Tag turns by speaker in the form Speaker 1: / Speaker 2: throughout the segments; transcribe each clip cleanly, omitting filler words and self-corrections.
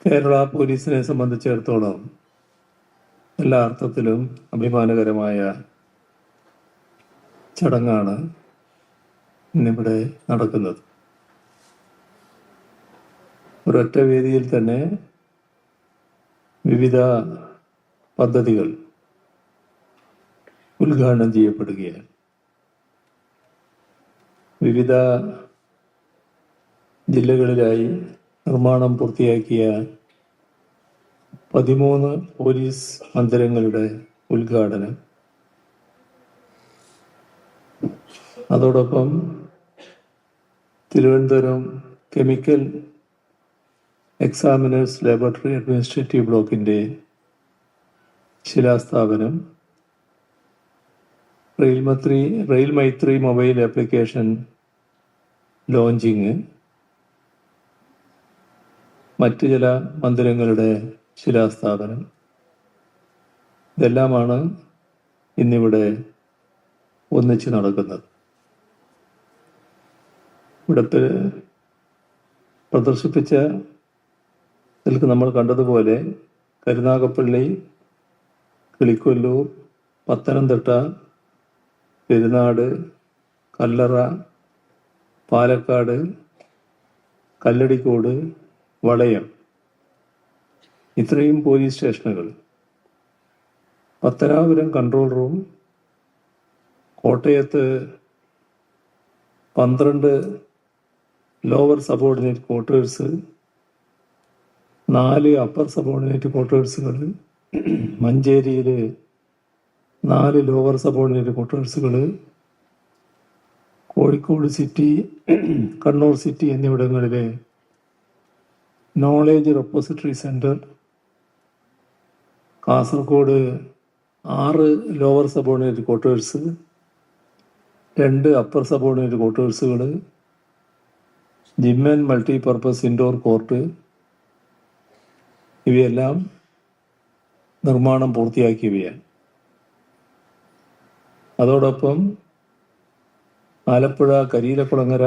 Speaker 1: കേരള പോലീസിനെ സംബന്ധിച്ചിടത്തോളം എല്ലാ അർത്ഥത്തിലും അഭിമാനകരമായ ചടങ്ങാണ് ഇന്നിവിടെ നടക്കുന്നത്. ഒരൊറ്റ വേദിയിൽ തന്നെ വിവിധ പദ്ധതികൾ ഉദ്ഘാടനം ചെയ്യപ്പെടുകയാണ്. വിവിധ ജില്ലകളിലായി നിർമ്മാണം പൂർത്തിയാക്കിയ 13 പോലീസ് മന്ദിരങ്ങളുടെ ഉദ്ഘാടനം, അതോടൊപ്പം Thiruvananthapuram chemical examiners laboratory administrative ബ്ലോക്കിൻ്റെ ശിലാസ്ഥാപനം, rail Maithri mobile application launching, മറ്റ് ചില മന്ദിരങ്ങളുടെ ശിലാസ്ഥാപനം, ഇതെല്ലാമാണ് ഇന്നിവിടെ ഒന്നിച്ച് നടക്കുന്നത്. ഇവിടെ പ്രദർശിപ്പിച്ച നമ്മൾ കണ്ടതുപോലെ കരുനാഗപ്പള്ളി, കിളിക്കൊല്ലൂർ, പത്തനംതിട്ട, പെരുന്നാട്, കല്ലറ, പാലക്കാട്, കല്ലടിക്കോട്, വളയം, ഇത്രയും പോലീസ് സ്റ്റേഷനുകൾ, പത്തനാപുരം കൺട്രോൾ റൂം, കോട്ടയത്ത് 12 lower subordinate quarters, 4 upper subordinate ക്വാർട്ടേഴ്സുകൾ, മഞ്ചേരിയിൽ 4 ലോവർ സബോർഡിനേറ്റ് ക്വാർട്ടേഴ്സുകൾ, കോഴിക്കോട് സിറ്റി, കണ്ണൂർ സിറ്റി എന്നിവിടങ്ങളിലെ knowledge repository centre, Kasaragod 6 lower subordinate quarters, 2 upper subordinate ക്വാർട്ടേഴ്സുകൾ, gym and multipurpose indoor court, ഇവയെല്ലാം നിർമ്മാണം പൂർത്തിയാക്കിയവയാണ്. അതോടൊപ്പം ആലപ്പുഴ, കരിയിലക്കുളങ്ങര,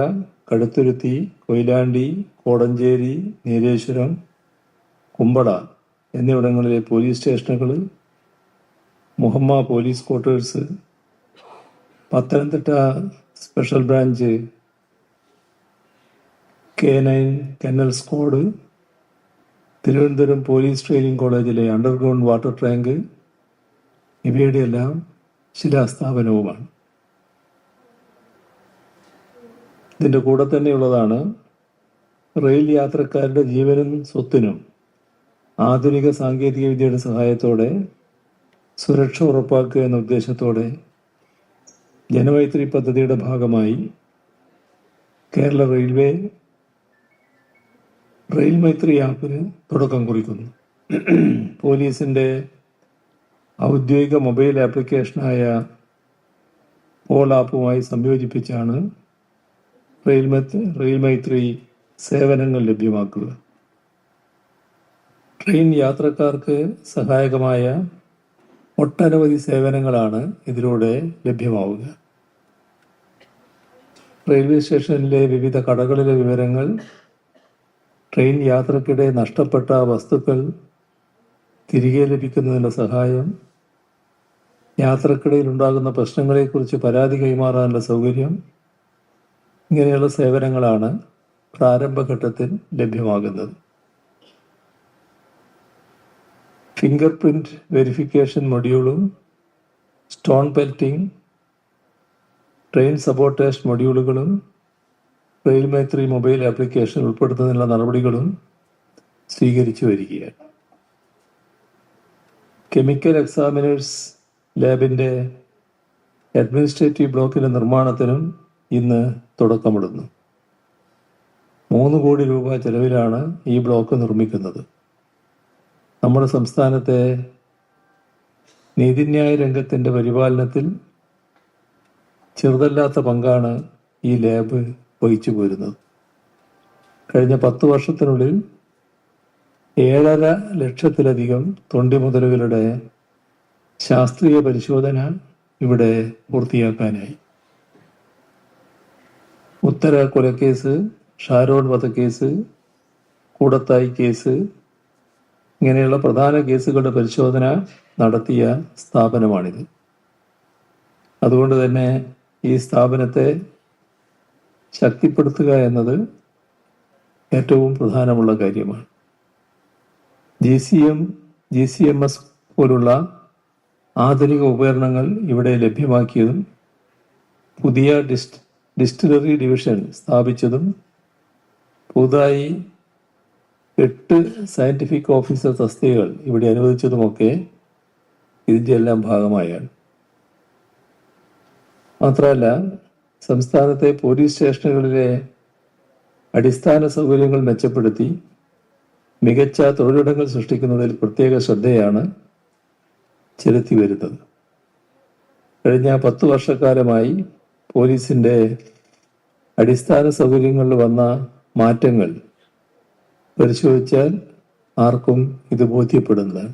Speaker 1: കടുത്തുരുത്തി, കൊയിലാണ്ടി, കോടഞ്ചേരി, നീലേശ്വരം, കുമ്പള എന്നിവിടങ്ങളിലെ പോലീസ് സ്റ്റേഷനുകൾ, Muhamma police quarters, Pathanamthitta special branch K9 kennel squad, Thiruvananthapuram police training കോളേജിലെ അണ്ടർഗ്രൗണ്ട് വാട്ടർ ടാങ്ക്, ഇവയുടെയെല്ലാം ശിലാസ്ഥാപനവുമാണ്. ഇതിൻ്റെ കൂടെ തന്നെയുള്ളതാണ് റെയിൽ യാത്രക്കാരുടെ ജീവനും സ്വത്തിനും ആധുനിക സാങ്കേതിക വിദ്യയുടെ സഹായത്തോടെ സുരക്ഷ ഉറപ്പാക്കുക എന്ന ഉദ്ദേശത്തോടെ ജനമൈത്രി പദ്ധതിയുടെ ഭാഗമായി കേരള റെയിൽവേ റെയിൽ മൈത്രി ആപ്പിന് തുടക്കം കുറിക്കുന്നു. പോലീസിൻ്റെ ഔദ്യോഗിക മൊബൈൽ ആപ്ലിക്കേഷനായ പോൾ ആപ്പുമായി സംയോജിപ്പിച്ചാണ് റെയിൽ മൈത്രി സേവനങ്ങൾ ലഭ്യമാക്കുക. ട്രെയിൻ യാത്രക്കാർക്ക് സഹായകമായ ഒട്ടനവധി സേവനങ്ങളാണ് ഇതിലൂടെ ലഭ്യമാവുക. റെയിൽവേ സ്റ്റേഷനിലെ വിവിധ കടകളിലെ വിവരങ്ങൾ, ട്രെയിൻ യാത്രക്കിടെ നഷ്ടപ്പെട്ട വസ്തുക്കൾ തിരികെ ലഭിക്കുന്നതിനുള്ള സഹായം, യാത്രക്കിടയിൽ ഉണ്ടാകുന്ന പ്രശ്നങ്ങളെക്കുറിച്ച് പരാതി കൈമാറാനുള്ള സൗകര്യം, ഇങ്ങനെയുള്ള സേവനങ്ങളാണ് പ്രാരംഭഘട്ടത്തിൽ ലഭ്യമാകുന്നത്. ഫിംഗർ പ്രിന്റ് വെരിഫിക്കേഷൻ മൊഡ്യൂളും stone പെൽറ്റിംഗ്, train sabotage മൊഡ്യൂളുകളും rail Maithri mobile application ഉൾപ്പെടുത്തുന്നതിനുള്ള നടപടികളും സ്വീകരിച്ചു വരികയാണ്. കെമിക്കൽ എക്സാമിനേഴ്സ് ലാബിൻ്റെ അഡ്മിനിസ്ട്രേറ്റീവ് ബ്ലോക്കിൻ്റെ നിർമ്മാണത്തിനും ഇന്ന് തുടക്കമിടുന്നു. 3 കോടി രൂപ ചെലവിലാണ് ഈ ബ്ലോക്ക് നിർമ്മിക്കുന്നത്. നമ്മുടെ സംസ്ഥാനത്തെ നീതിന്യായ രംഗത്തിൻ്റെ പരിപാലനത്തിൽ ചെറുതല്ലാത്ത പങ്കാണ് ഈ ലാബ് വഹിച്ചു പോരുന്നത്. കഴിഞ്ഞ 10 വർഷത്തിനുള്ളിൽ 7.5 ലക്ഷത്തിലധികം തൊണ്ടിമുതലുകളുടെ ശാസ്ത്രീയ പരിശോധന ഇവിടെ പൂർത്തിയാക്കാനായി. ഉത്തര കൊലക്കേസ്, ഷാരോൺ വധക്കേസ്, കൂടത്തായി കേസ്, ഇങ്ങനെയുള്ള പ്രധാന കേസുകളുടെ പരിശോധന നടത്തിയ സ്ഥാപനമാണിത്. അതുകൊണ്ട് തന്നെ ഈ സ്ഥാപനത്തെ ശക്തിപ്പെടുത്തുക എന്നത് ഏറ്റവും പ്രധാനമുള്ള കാര്യമാണ്. GCMS പോലുള്ള ആധുനിക ഉപകരണങ്ങൾ ഇവിടെ ലഭ്യമാക്കിയതും പുതിയ ഡിസ്റ്റിലറി ഡിവിഷൻ സ്ഥാപിച്ചതും പുതുതായി 8 സയന്റിഫിക് ഓഫീസർ തസ്തികകൾ ഇവിടെ അനുവദിച്ചതുമൊക്കെ ഇതിൻ്റെ എല്ലാം ഭാഗമായാണ്. മാത്രമല്ല, സംസ്ഥാനത്തെ പോലീസ് സ്റ്റേഷനുകളിലെ അടിസ്ഥാന സൗകര്യങ്ങൾ മെച്ചപ്പെടുത്തി മികച്ച തൊഴിലിടങ്ങൾ സൃഷ്ടിക്കുന്നതിൽ പ്രത്യേക ശ്രദ്ധയാണ് ചെലുത്തി വരുന്നത്. കഴിഞ്ഞ 10 വർഷക്കാലമായി പോലീസിൻ്റെ അടിസ്ഥാന സൗകര്യങ്ങളിൽ വന്ന മാറ്റങ്ങൾ പരിശോധിച്ചാൽ ആർക്കും ഇത് ബോധ്യപ്പെടുന്നതാണ്.